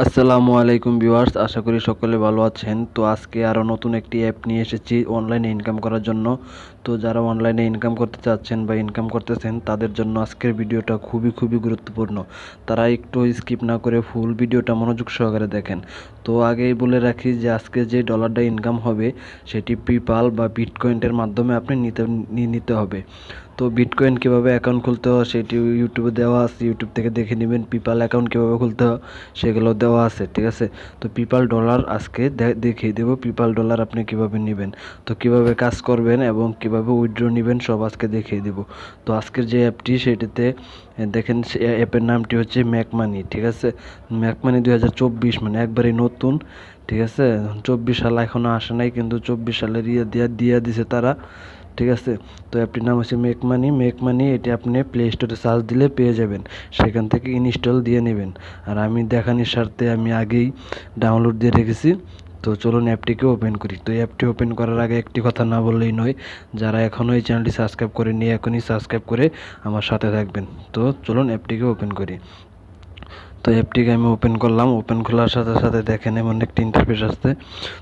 আসসালামু আলাইকুম ভিউয়ার্স, আশা করি সকলে ভালো আছেন। তো আজকে আরও নতুন একটি অ্যাপ নিয়ে এসেছি অনলাইনে ইনকাম করার জন্য। তো যারা অনলাইনে ইনকাম করতে চাচ্ছেন বা ইনকাম করতেছেন তাদের জন্য আজকের ভিডিওটা খুবই গুরুত্বপূর্ণ। তারা একটু স্কিপ না করে ফুল ভিডিওটা মনোযোগ সহকারে দেখেন। তো আগেই বলে রাখি যে আজকে যে ডলারটা ইনকাম হবে সেটি পেপ্যাল বা বিটকয়েনের মাধ্যমে আপনি নিতে হবে। তো বিটকয়েন কীভাবে অ্যাকাউন্ট খুলতে হয় সেটি ইউটিউবে দেওয়া আছে, ইউটিউব থেকে দেখে নেবেন। পেপ্যাল অ্যাকাউন্ট কীভাবে খুলতে হয় সেগুলো দেওয়া আছে, ঠিক আছে। তো পেপ্যাল ডলার আজকে দেখিয়ে দেবো পেপ্যাল ডলার আপনি কীভাবে নেবেন, তো কীভাবে কাজ করবেন এবং কীভাবে উইথড্র নেবেন সব আজকে দেখিয়ে দেবো। তো আজকের যে অ্যাপটি সেটিতে দেখেন, অ্যাপের নামটি হচ্ছে মেক মানি, ঠিক আছে। মেক মানি 2024 মানে একবারে নতুন, ঠিক আছে। 24 সাল এখনও আসে নাই, কিন্তু 24 সালের দিয়ে দিছে তারা, ঠিক আছে। তো অ্যাপটির নাম হচ্ছে মেক মানি। এটি আপনি প্লে স্টোরে সার্চ দিলে পেয়ে যাবেন, সেখান থেকে ইনস্টল দিয়ে নেবেন। আর আমি দেখানোর স্বার্থে আমি আগেই ডাউনলোড দিয়ে রেখেছি। তো চলুন অ্যাপটিকে ওপেন করি। তো অ্যাপটি ওপেন করার আগে একটি কথা না বললেই নয়, যারা এখনও এই চ্যানেলটি সাবস্ক্রাইব করেনি এখনই সাবস্ক্রাইব করে আমার সাথে থাকবেন। তো চলুন অ্যাপটিকে ওপেন করি। তো অ্যাপটিকে আমি ওপেন করলাম। ওপেন খোলার সাথে সাথে দেখেন এমন একটি ইন্টারফেস আসছে।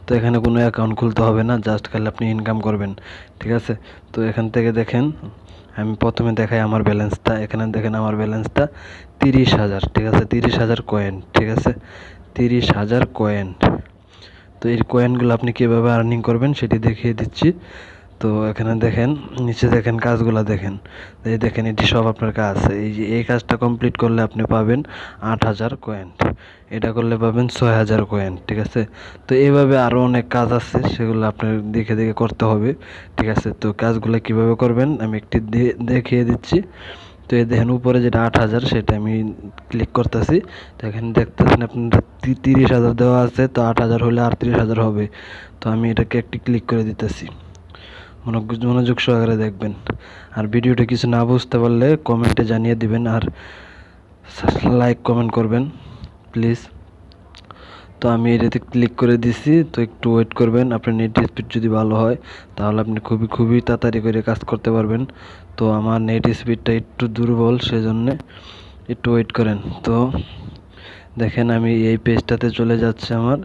তো এখানে কোনো অ্যাকাউন্ট খুলতে হবে না, জাস্ট খালি আপনি ইনকাম করবেন, ঠিক আছে। তো এখান থেকে দেখেন, আমি প্রথমে দেখাই আমার ব্যালেন্সটা। এখানে দেখেন আমার ব্যালেন্সটা 30,000, ঠিক আছে। 30,000 কয়েন, ঠিক আছে। 30,000 কয়েন। তো এই কয়েনগুলো আপনি কীভাবে আর্নিং করবেন সেটি দেখিয়ে দিচ্ছি। তো এখানে দেখেন, নিচে দেখেন কাজগুলো দেখেন, এই দেখেন এটি সব আপনার কাজ। এই যে এই কাজটা কমপ্লিট করলে আপনি পাবেন 8,000 কয়েন, এটা করলে পাবেন 6,000 কয়েন, ঠিক আছে। তো এইভাবে আরও অনেক কাজ আছে, সেগুলো আপনার দেখে দেখে করতে হবে, ঠিক আছে। তো কাজগুলো কিভাবে করবেন আমি একটি দেখিয়ে দিচ্ছি। তো এই দেখেন উপরে যেটা 8,000 সেটা আমি ক্লিক করতেছি। তো এখানে দেখতেছেন আপনার 30,000 দেওয়া আছে, তো 8,000 হলে 38,000 হবে। তো আমি এটাকে একটি ক্লিক করে দিতেছি। মনোযোগ সহকারে দেখবেন। আর ভিডিওটা কিছু না বুঝতে পারলে কমেন্টে জানিয়ে দিবেন, আর লাইক কমেন্ট করবেন প্লিজ। তো আমি এটাতে ক্লিক করে দিছি। তো একটু ওয়েট করবেন, আপনার নেট স্পিড যদি ভালো হয় তাহলে আপনি খুবই তাড়াতাড়ি করে কাজ করতে পারবেন। তো আমার নেট স্পিডটা একটু দুর্বল, সেজন্য একটু ওয়েট করেন। তো দেখেন আমি এই পেজটাতে চলে যাচ্ছে আমার।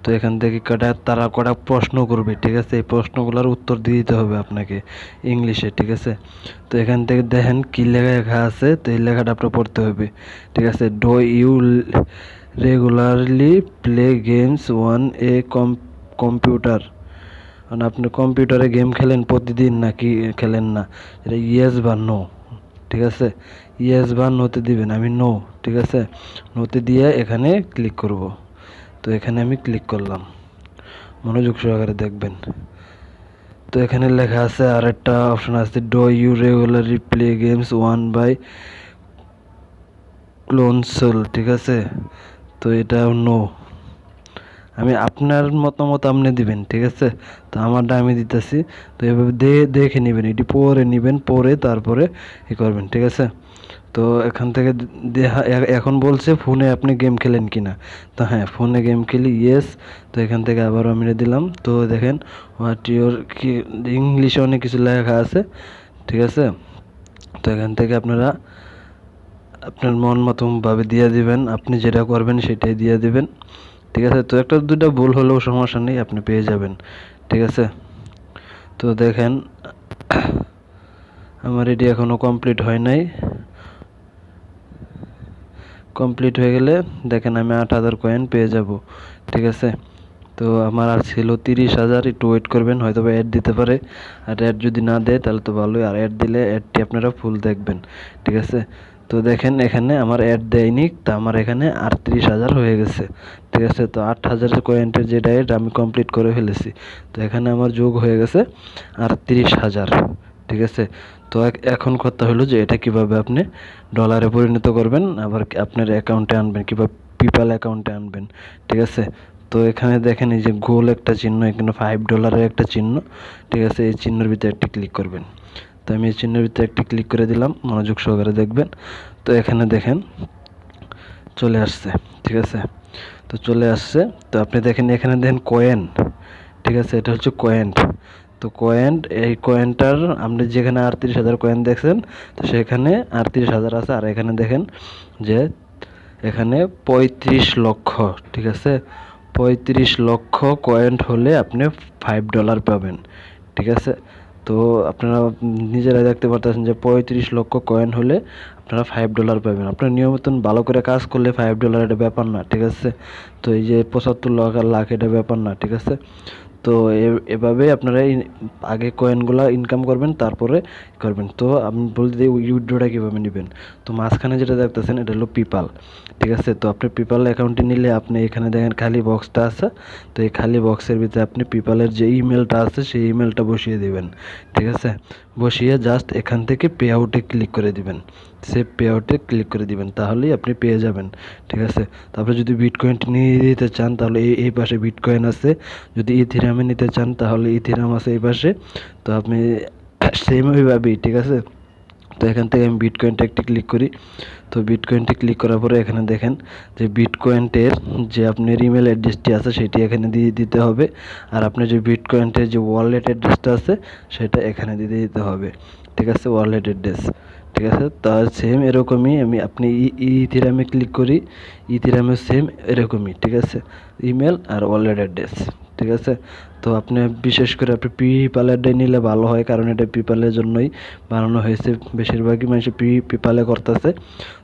তো এখান থেকে তারা কটা প্রশ্ন করবে, ঠিক আছে। এই প্রশ্নগুলোর উত্তর দিয়ে দিতে হবে আপনাকে ইংলিশে, ঠিক আছে। তো এখান থেকে দেখেন কী লেখা আছে, তো এই লেখাটা আপনার পড়তে হবে, ঠিক আছে। Do you regularly play games on a computer, মানে আপনি কম্পিউটারে গেম খেলেন প্রতিদিন নাকি খেলেন না, এটা ইয়েস বা নো, ঠিক আছে। ইয়েস বা নোতে দিবেন, আমি নো, ঠিক আছে। নোতে দিয়ে এখানে ক্লিক করব। তো এখানে আমি ক্লিক করলাম, মনোযোগ সহকারে দেখবেন। তো এখানে লেখা আছে, আর একটা অপশন আছে, do you regularly play games one by console, ঠিক আছে। তো এটা নো, আমি আপনার মতামত আপনি দিবেন, ঠিক আছে। তো আমারটা আমি দিতেছি। তো এভাবে দেখে নেবেন, এটি পরে নেবেন, পরে তারপরে করবেন, ঠিক আছে। তো এখান থেকে এখন বলছে ফোনে আপনি গেম খেলেন কিনা। তো হ্যাঁ, ফোনে গেম খেলি, ইয়েস। তো এখান থেকে আবারও আমি দিলাম। তো দেখেন হোয়াট ইউর কি, ইংলিশে অনেক কিছু লেখা আছে, ঠিক আছে। তো এখান থেকে আপনারা আপনার মন মতনভাবে দিয়ে দিবেন, আপনি যেটা করবেন সেটাই দিয়ে দিবেন, ঠিক আছে। তো একটা দুটা ভুল হলেও সমস্যা নেই, আপনি পেয়ে যাবেন, ঠিক আছে। তো দেখেন আমার এটি এখনও কমপ্লিট হয় নাই। কমপ্লিট হয়ে গেলে দেখেন আমি 8,000 কয়েন পেয়ে যাব, ঠিক আছে। তো আমার আর ছিল 30,000, একটু ওয়েট করবেন, হয়তো বা অ্যাড দিতে পারে। আর অ্যাড যদি না দেয় তাহলে তো ভালোই, আর অ্যাড দিলে অ্যাডটি আপনারা ফুল দেখবেন, ঠিক আছে। তো দেখেন এখানে আমার অ্যাড দেয়নি, তা আমার এখানে 38,000 হয়ে গেছে, ঠিক আছে। তো 8,000 কয়েনের যেটা অ্যাড আমি কমপ্লিট করে ফেলেছি। তো এখানে আমার যোগ হয়ে গেছে 38,000, ঠিক আছে। তো এখন কথা হলো যে এটা কিভাবে আপনি ডলারে পরিণত করবেন, আবার আপনার অ্যাকাউন্টে আনবেন, কিভাবে পেপ্যাল অ্যাকাউন্টে আনবেন, ঠিক আছে। তো এখানে দেখেন এই যে গোল একটা চিহ্ন, এখানে $5 একটা চিহ্ন, ঠিক আছে। এই চিহ্নের ভিতরে একটি ক্লিক করবেন। তো আমি এই চিহ্নের ভিতরে একটি ক্লিক করে দিলাম, মনোযোগ সহকারে দেখবেন। তো এখানে দেখেন চলে আসছে, ঠিক আছে। তো চলে আসছে। তো আপনি দেখেন এখানে দেখেন কয়েন, ঠিক আছে। এটা হচ্ছে কয়েন। তো কয়েন, এই কয়েনটার আপনি যেখানে 38,000 কয়েন দেখছেন, তো সেখানে 38,000 আছে। আর এখানে দেখেন যে এখানে 35 লক্ষ, ঠিক আছে, 35 লক্ষ কয়েন হলে আপনি $5 পাবেন, ঠিক আছে। তো আপনারা নিজেরা দেখতে পারতেছেন যে 35 লক্ষ কয়েন হলে আপনারা $5 পাবেন। আপনার নিয়মিত ভালো করে কাজ করলে $5 এটা ব্যাপার না, ঠিক আছে। তো এই যে 75 লাখ এটা ব্যাপার না, ঠিক আছে। তো এভাবে আপনারা আগে কয়েনগুলো ইনকাম করবেন, তারপরে করবেন। তো আমি বলতে দিই উইথড্রটা কীভাবে নেবেন। তো মাঝখানে যেটা দেখতেছেন এটা হলো পেপ্যাল, ঠিক আছে। তো আপনি পেপ্যাল অ্যাকাউন্টে নিলে আপনি এখানে দেখেন খালি বক্সটা আছে। তো এই খালি বক্সের ভিতরে আপনি পেপ্যালের যে ইমেলটা আছে সেই ইমেলটা বসিয়ে দিবেন, ঠিক আছে। বসিয়ে জাস্ট এখান থেকে পে আউটে ক্লিক করে দিবেন, সেভ পে আউটে ক্লিক করে দিবেন, তাহলেই আপনি পেয়ে যাবেন, ঠিক আছে। তারপরে যদি বিটকয়েনটি নিয়ে দিতে চান তাহলে এই পাশে বিটকয়েন আছে। যদি ইথেরিয়ামে নিতে চান তাহলে ইথেরিয়াম আছে এই পাশে। তো আপনি সেম ওইভাবেই, ঠিক আছে। তো এখান থেকে আমি বিটকয়েনটা একটি ক্লিক করি। তো বিটকয়েনটি ক্লিক করার পরে এখানে দেখেন যে বিটকয়েন্টের যে আপনার ইমেল অ্যাড্রেসটি আছে সেটি এখানে দিয়ে দিতে হবে। আর আপনার যে বিটকয়েন্টের যে ওয়ালেট অ্যাড্রেসটা আছে সেটা এখানে দিয়ে দিতে হবে, ঠিক আছে, ওয়ালেট অ্যাড্রেস, ঠিক আছে। তার সেম এরকমই আপনি ইথেরিয়ামে ক্লিক করি, ইথেরিয়ামে সেম এরকমই, ঠিক আছে, ইমেল আর ওয়ালেট অ্যাড্রেস, ঠিক আছে। তো আপনি বিশেষ করে আপনি পেপ্যালেরটাই নিলে ভালো হয়, কারণ এটা পেপ্যালের জন্যই বানানো হয়েছে। বেশিরভাগই মানুষ পেপ্যালে করতেছে।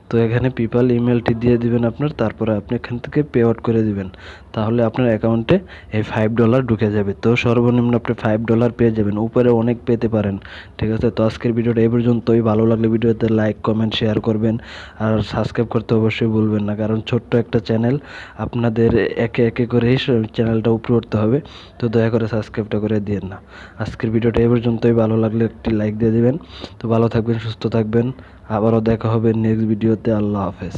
তো এখানে পেপ্যাল ইমেলটি দিয়ে দিবেন আপনার, তারপরে আপনি এখান থেকে পে আউট করে দিবেন, তাহলে আপনার অ্যাকাউন্টে এই $5 ঢুকে যাবে। তো সর্বনিম্ন আপনি $5 পেয়ে যাবেন, উপরে অনেক পেতে পারেন, ঠিক আছে। তো আজকের ভিডিওটা এই পর্যন্তই। ভালো লাগলে ভিডিওতে লাইক কমেন্ট শেয়ার করবেন, আর সাবস্ক্রাইব করতে অবশ্যই ভুলবেন না, কারণ ছোট্ট একটা চ্যানেল, আপনাদের একে একে করেই চ্যানেলটা উপরে উঠতে হবে। তো দয়া করে সাবস্ক্রাইবটা করে দিন না। আজকের ভিডিওটা এই পর্যন্তই। ভালো লাগলে একটি লাইক দিয়ে দিবেন। তো ভালো থাকবেন, সুস্থ থাকবেন, আবারও দেখা হবে নেক্সট ভিডিওতে। আল্লাহ হাফেজ।